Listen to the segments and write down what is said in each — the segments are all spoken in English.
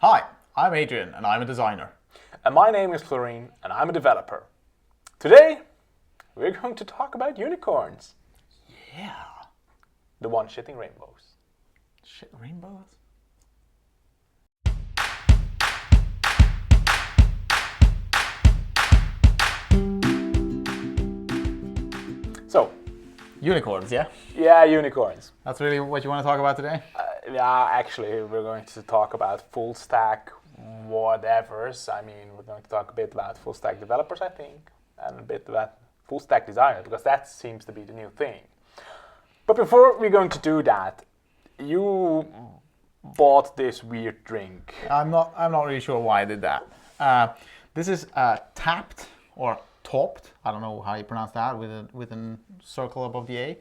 Hi, I'm Adrian and I'm a designer. And my name is Florine and I'm a developer. Today, we're going to talk about unicorns. Yeah. The one shitting rainbows. Shit, rainbows? So, Unicorns, yeah? yeah, unicorns. That's really what you want to talk about today? Yeah, actually, we're going to talk about full stack whatevers. I mean, we're going to talk a bit about full stack developers, I think, and a bit about full stack designers, because that seems to be the new thing. But before we're going to do that, you bought this weird drink. I'm not really sure why I did that. This is tapped or topped. I don't know how you pronounce that with a circle above the A.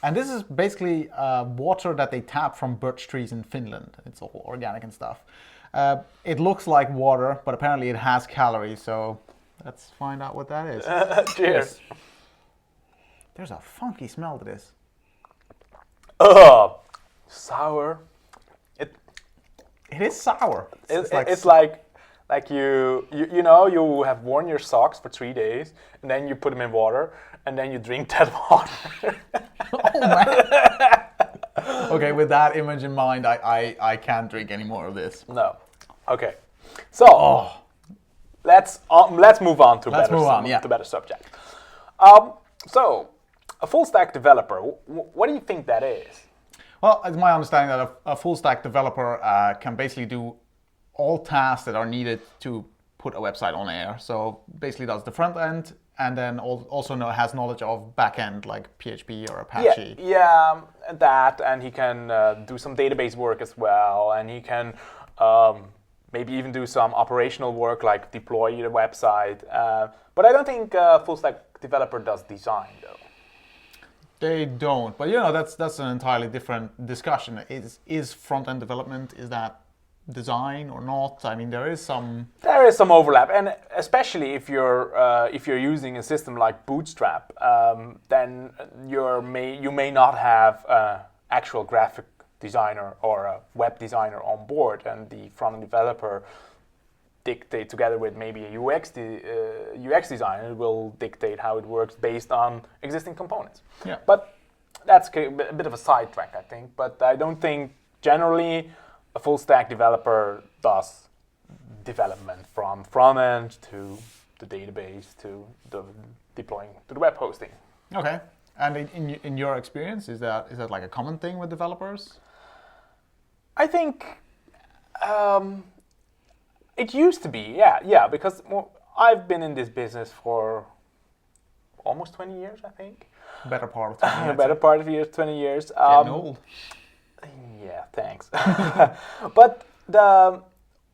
And this is basically water that they tap from birch trees in Finland. It's all organic and stuff. It looks like water, but apparently it has calories. So let's find out what that is. Cheers. There's a funky smell to this. Sour. It is sour. It's like you have worn your socks for 3 days, and then you put them in water, and then you drink that water. Oh man. Okay, with that image in mind, I can't drink any more of this. No. Okay. So let's move on to better subject. So a full stack developer, what do you think that is? Well, it's my understanding that a full stack developer can basically do all tasks that are needed to put a website on air. So basically does the front end and then also has knowledge of back end like PHP or Apache. Yeah, that, and he can do some database work as well, and he can maybe even do some operational work like deploy the website. But I don't think a full stack developer does design though. They don't, but that's an entirely different discussion. Is front end development, is that design or not? I mean, there is some overlap, and especially if you're using a system like Bootstrap, then you may not have an actual graphic designer or a web designer on board, and the front end developer dictate together with maybe a UX designer will dictate how it works based on existing components. Yeah. But that's a bit of a sidetrack, I think. But I don't think generally a full stack developer does development from front end to the database to the deploying to the web hosting. Okay. And in your experience, is that like a common thing with developers? I think it used to be, yeah, because I've been in this business for almost 20 years, I think. Better part of 20 years. Better part of 20 years. Getting old. Yeah, thanks. But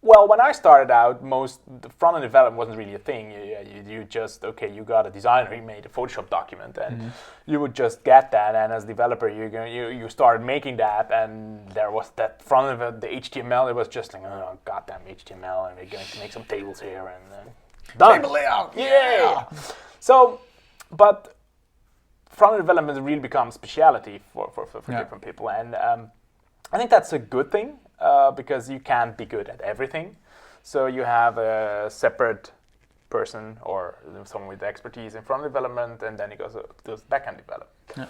when I started out, the front end development wasn't really a thing. You just you got a designer, he made a Photoshop document, and you would just get that. And as a developer, you started making that, and there was that front of the HTML. It was just like, oh goddamn HTML, and we're going to make some tables here and done. Table layout. Yeah. So, but front end development really becomes speciality for different people, and I think that's a good thing because you can't be good at everything. So you have a separate person or someone with expertise in front end development, and then he goes back end development. Yeah.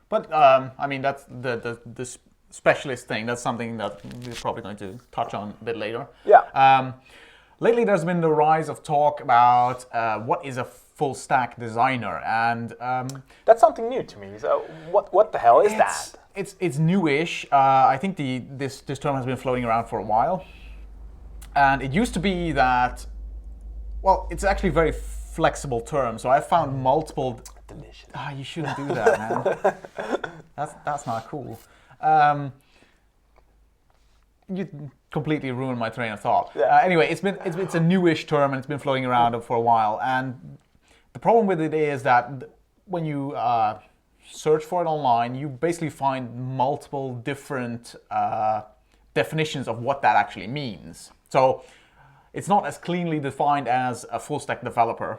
But I mean, that's the specialist thing. That's something that we're probably going to touch on a bit later. Yeah. Lately, there's been the rise of talk about what is a full stack designer, and that's something new to me. So what the hell is that? It's newish. I think this term has been floating around for a while, and it used to be that. Well, it's actually a very flexible term. So I found multiple. Delicious. You shouldn't do that, man. That's not cool. You completely ruined my train of thought. Yeah. Anyway, it's a newish term and it's been floating around for a while. And the problem with it is that when you search for it online, you basically find multiple different definitions of what that actually means. So it's not as cleanly defined as a full stack developer.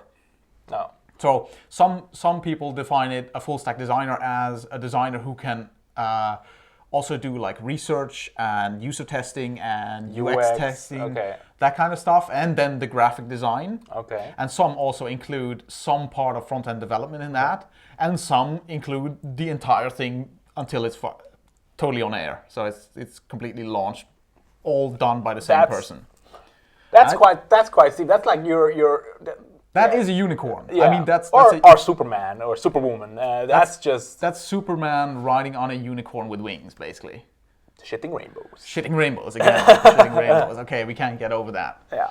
No. So some people define it, a full stack designer, as a designer who can also do like research and user testing and UX testing, okay. that kind of stuff, and then the graphic design. Okay. And some also include some part of front-end development in that, and some include the entire thing until it's totally on air. So it's completely launched, all done by the same person. That's quite steep. That's like your. That is a unicorn. Yeah. I mean, that's or Superman or Superwoman. That's Superman riding on a unicorn with wings, basically. Shitting rainbows. Shitting rainbows again. Shitting rainbows. Okay, we can't get over that. Yeah.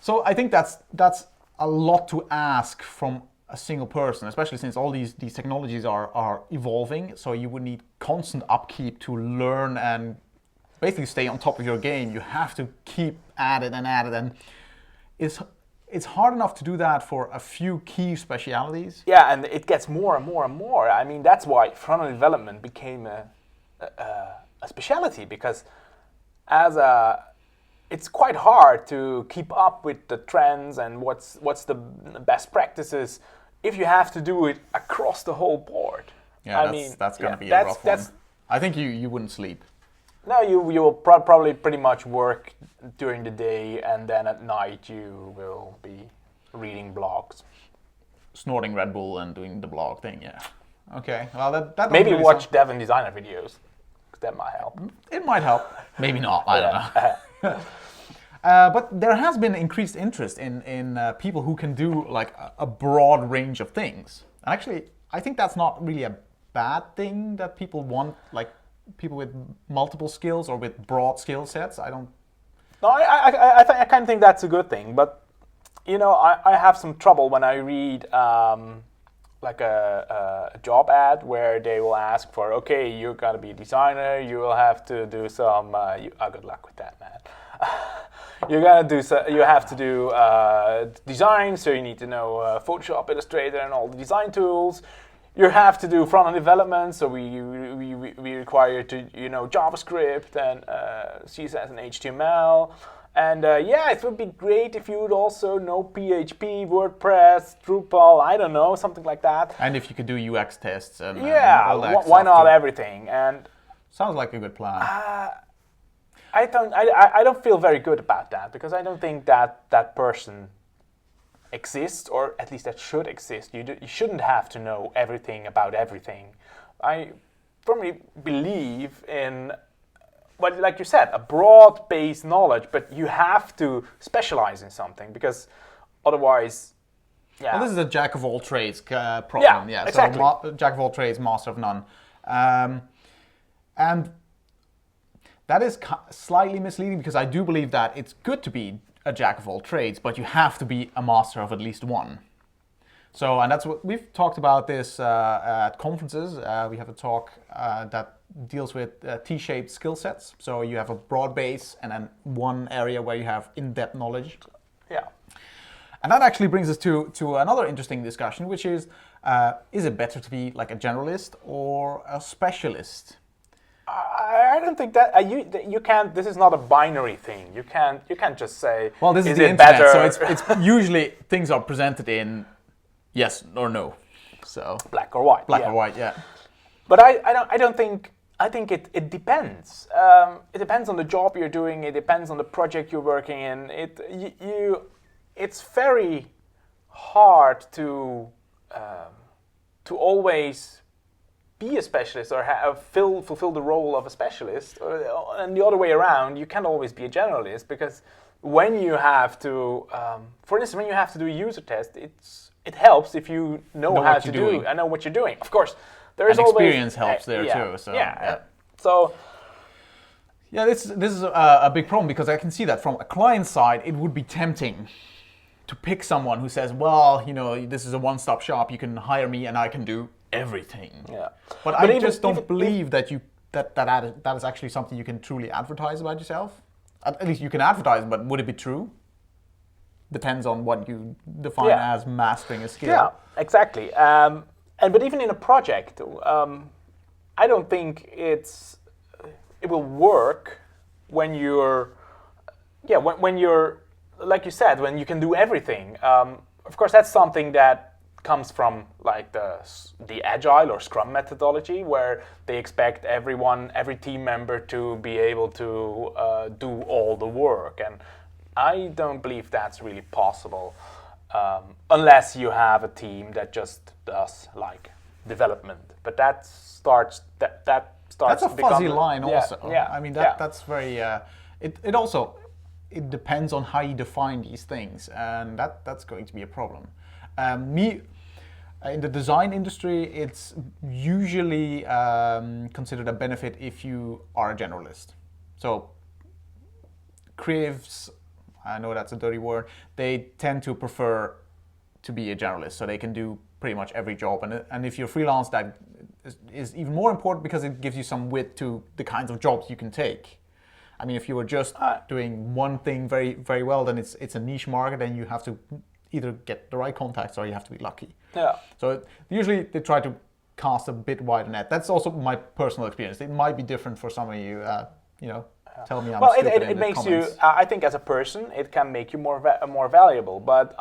So I think that's a lot to ask from a single person, especially since all these technologies are evolving. So you would need constant upkeep to learn and basically stay on top of your game. You have to keep at it, and it's hard enough to do that for a few key specialities. Yeah, and it gets more and more and more. I mean, that's why front-end development became a specialty, because it's quite hard to keep up with the trends and what's the best practices if you have to do it across the whole board. Yeah, that's going to be a rough one. I think you wouldn't sleep. No, you will probably pretty much work during the day, and then at night you will be reading blogs. Snorting Red Bull and doing the blog thing, yeah. Okay, well that maybe really watch dev and designer videos, because that might help. It might help, maybe not, I don't know. But there has been increased interest in people who can do like a broad range of things. And actually, I think that's not really a bad thing, that people want like people with multiple skills or with broad skill sets. I don't. No, I kind of think that's a good thing. But you know, I have some trouble when I read like a job ad where they will ask for, okay, you're gonna be a designer, you will have to do some. Good luck with that, man. You have to do design, so you need to know Photoshop, Illustrator, and all the design tools. You have to do front-end development, so we require to JavaScript and CSS and HTML. And it would be great if you would also know PHP, WordPress, Drupal, I don't know, something like that. And if you could do UX tests and all that why not everything? And sounds like a good plan. I don't feel very good about that, because I don't think that person exists, or at least that should exist. You shouldn't have to know everything about everything. I firmly believe in, well, like you said, a broad-based knowledge, but you have to specialize in something, because otherwise, Well, this is a jack of all trades problem. Yeah, exactly. So jack of all trades, master of none, and that is slightly misleading, because I do believe that it's good to be a jack of all trades, but you have to be a master of at least one. So, and that's what we've talked about this at conferences. We have a talk that deals with T-shaped skill sets. So you have a broad base and then one area where you have in-depth knowledge. Yeah. And that actually brings us to another interesting discussion, which is it better to be like a generalist or a specialist? I don't think that you can't. This is not a binary thing. You can't just say. Well, this is the internet, so it's usually things are presented in yes or no, so black or white. Black or white, yeah. But I don't think. I think it depends. It depends on the job you're doing. It depends on the project you're working in. It's very hard to always be a specialist or fulfill the role of a specialist, and the other way around. You can't always be a generalist, because when you have to, for instance, when you have to do a user test, it helps if you know how to do and know what you're doing. Of course, there is and always experience helps there too. So so. Yeah, this is a big problem, because I can see that from a client side, it would be tempting to pick someone who says, well, this is a one-stop shop. You can hire me and I can do everything. Yeah. But I just don't believe that is actually something you can truly advertise about yourself. At least you can advertise, but would it be true? Depends on what you define as mastering a skill. Yeah, exactly. But even in a project, I don't think it will work when you're when you're, like you said, when you can do everything. Of course, that's something that comes from like the agile or Scrum methodology, where they expect every team member to be able to do all the work, and I don't believe that's really possible unless you have a team that just does like development. But that starts That's a to become fuzzy line also. Yeah, I mean yeah. that's very. It also depends on how you define these things, and that's going to be a problem. In the design industry, it's usually considered a benefit if you are a generalist. So creatives, I know that's a dirty word, they tend to prefer to be a generalist, so they can do pretty much every job. And if you're freelance, that is even more important because it gives you some width to the kinds of jobs you can take. I mean, if you were just doing one thing very, very well, then it's a niche market, and you have to either get the right contacts or you have to be lucky. Yeah. So usually they try to cast a bit wider net. That's also my personal experience. It might be different for some of you. Tell me I'm stupid in it the makes comments. you. I think as a person, it can make you more valuable. But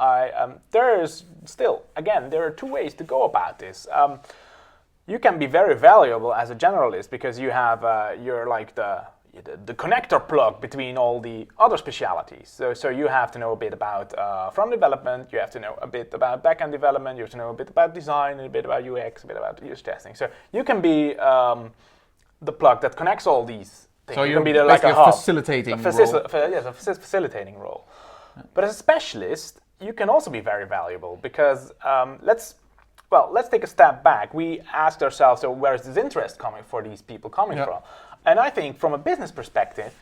there is still, again, there are two ways to go about this. You can be very valuable as a generalist because you have you're like the connector plug between all the other specialities. So you have to know a bit about front development, you have to know a bit about backend development, you have to know a bit about design, a bit about UX, a bit about user testing. So you can be the plug that connects all these things. So you you're can be basically like a facilitating role. Yes, a facilitating role. But as a specialist, you can also be very valuable because let's take a step back. We asked ourselves, so where is this interest coming for these people coming from? And I think from a business perspective,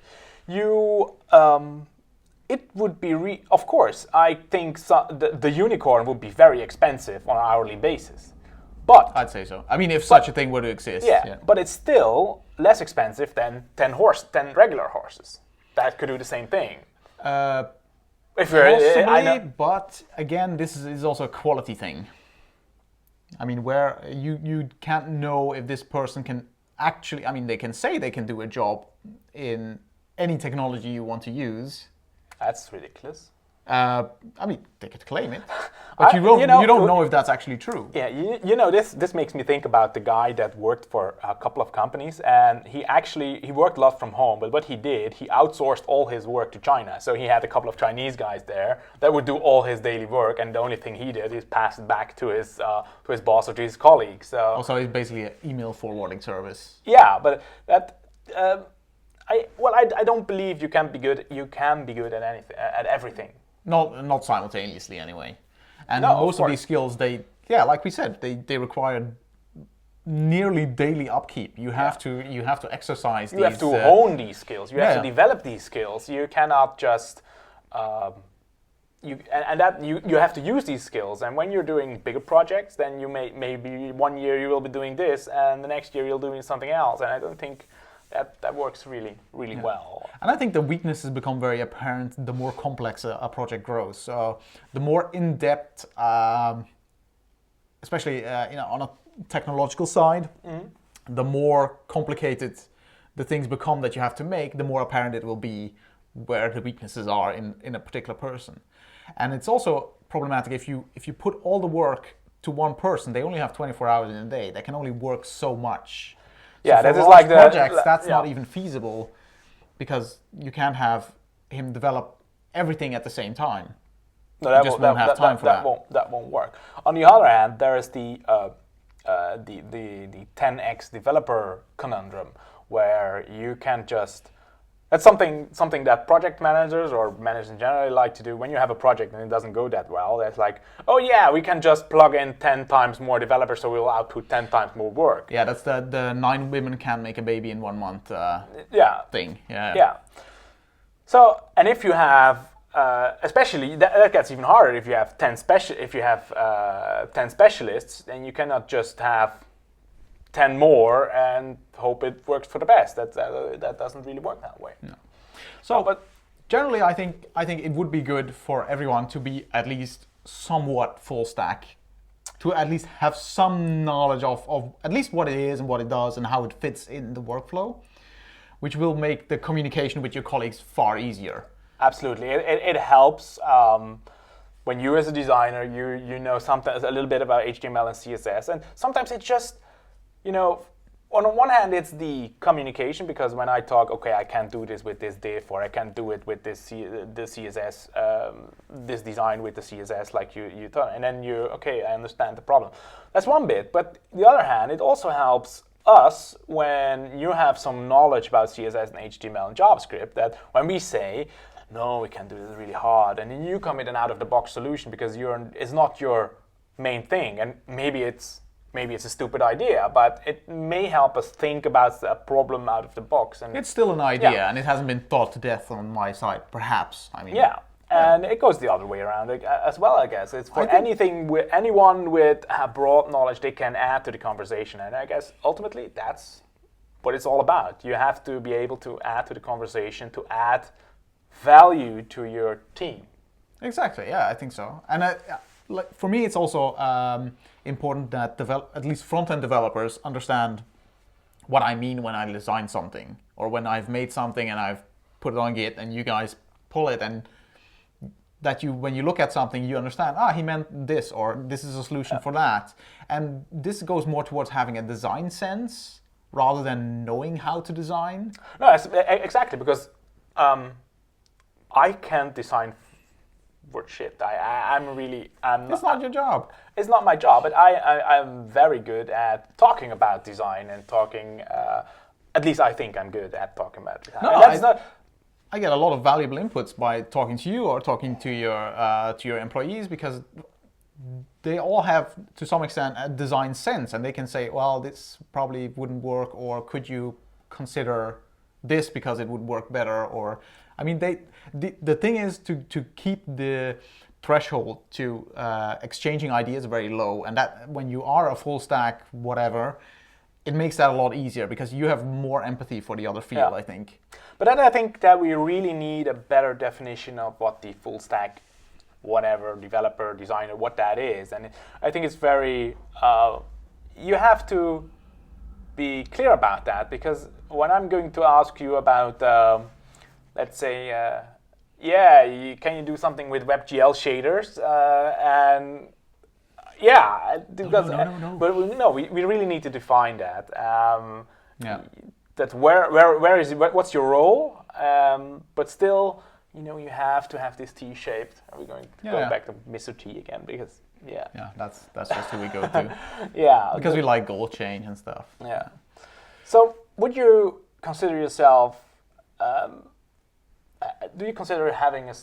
it would be, of course, I think the unicorn would be very expensive on an hourly basis. But I'd say so. I mean, if such a thing were to exist. Yeah, but it's still less expensive than 10 regular horses that could do the same thing. Possibly, but again, this is also a quality thing. I mean, where you can't know if this person can actually, I mean, they can say they can do a job in any technology you want to use. That's ridiculous. I mean, they could claim it, but you don't know if that's actually true. Yeah, this makes me think about the guy that worked for a couple of companies, and he worked a lot from home. But what he did, he outsourced all his work to China. So he had a couple of Chinese guys there that would do all his daily work, and the only thing he did is pass it back to his boss or to his colleagues. So also, it's basically an email forwarding service. Yeah, but that. I don't believe you can be good. You can be good at anything, at everything. Not simultaneously, anyway. And No, most of these skills, like we said, they require nearly daily upkeep. You have to exercise these. You have to hone these skills. You have to develop these skills. You cannot just you have to use these skills. And when you're doing bigger projects, then you maybe 1 year you will be doing this, and the next year you'll be doing something else. And I don't think that works really well. And I think the weaknesses become very apparent the more complex a project grows. So the more in-depth, especially on a technological side, the more complicated the things become that you have to make, the more apparent it will be where the weaknesses are in a particular person. And it's also problematic if you put all the work to one person. They only have 24 hours in a day. They can only work so much. Yeah, so that for is large like projects, that's not even feasible because you can't have him develop everything at the same time. No, that won't work. On the other hand, there is the 10x developer conundrum, where you can just. That's something that project managers or managers in general like to do. When you have a project and it doesn't go that well, it's like, oh yeah, we can just plug in 10 times more developers, so we'll output 10 times more work. Yeah, that's the 9 women can make a baby in 1 month thing. Yeah. So, and if you have, especially that gets even harder if you have 10 specialists, then you cannot just have 10 more and hope it works for the best. That doesn't really work that way. No. So, but generally, I think it would be good for everyone to be at least somewhat full stack, to at least have some knowledge of at least what it is and what it does and how it fits in the workflow, which will make the communication with your colleagues far easier. Absolutely, it helps. when you as a designer, you know sometimes a little bit about HTML and CSS, and sometimes it's just, on the one hand, it's the communication, because when I talk, okay, I can't do this with this div, or I can't do it with this CSS, this design with the CSS, like you thought, and then okay, I understand the problem. That's one bit, but the other hand, it also helps us when you have some knowledge about CSS and HTML and JavaScript, that when we say, no, we can't do this, really hard, and then you come with an out-of-the-box solution because it's not your main thing, and maybe it's a stupid idea, but it may help us think about a problem out of the box. And it's still an idea, and it hasn't been thought to death on my side, perhaps. I mean, and it goes the other way around as well, I guess. It's for anyone with broad knowledge, they can add to the conversation, and I guess ultimately that's what it's all about. You have to be able to add to the conversation, to add value to your team. Exactly. Yeah, I think so. And for me, it's also important that at least front-end developers understand what I mean when I design something, or when I've made something and I've put it on Git and you guys pull it, and that when you look at something, you understand, he meant this, or this is a solution for that. And this goes more towards having a design sense rather than knowing how to design. No, exactly, because I can't design for shit. It's not your job. It's not my job, but I'm very good at talking about design and talking. At least I think I'm good at talking about design. No, I get a lot of valuable inputs by talking to you or talking to your employees, because they all have, to some extent, a design sense, and they can say, well, this probably wouldn't work, or could you consider this because it would work better, or I mean, the thing is to keep the threshold to exchanging ideas very low, and that when you are a full stack whatever, it makes that a lot easier because you have more empathy for the other field, I think. But then I think that we really need a better definition of what the full stack whatever, developer, designer, what that is. And I think it's very, you have to be clear about that, because when I'm going to ask you about, let's say, can you do something with WebGL shaders? And yeah, because, no. But we really need to define that. That where is it? What's your role? But still, you have to have this T-shaped. Are we going to go back to Mr. T again? Because that's just who we go to. Because we like goal change and stuff. Yeah. So, would you consider yourself? Do you consider having a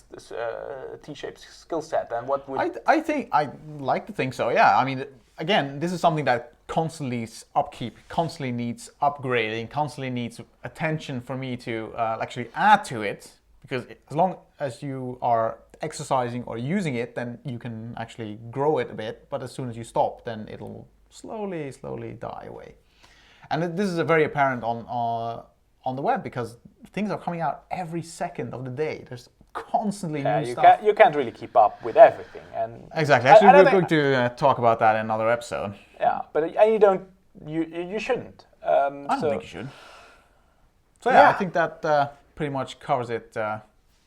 T-shaped skill set? And what would I think I like to think so. Yeah. I mean, again, this is something that constantly needs upkeep, constantly needs upgrading, constantly needs attention for me to actually add to it. Because as long as you are exercising or using it, then you can actually grow it a bit. But as soon as you stop, then it'll slowly die away. And this is very apparent on the web, because things are coming out every second of the day. There's constantly new stuff. You can't really keep up with everything. And exactly. Actually, we're going to talk about that in another episode. Yeah, but you shouldn't. I don't think you should. So I think that pretty much covers it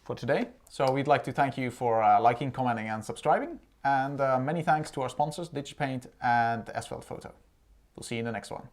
for today. So we'd like to thank you for liking, commenting, and subscribing. And many thanks to our sponsors, DigiPaint and Asphalt Photo. We'll see you in the next one.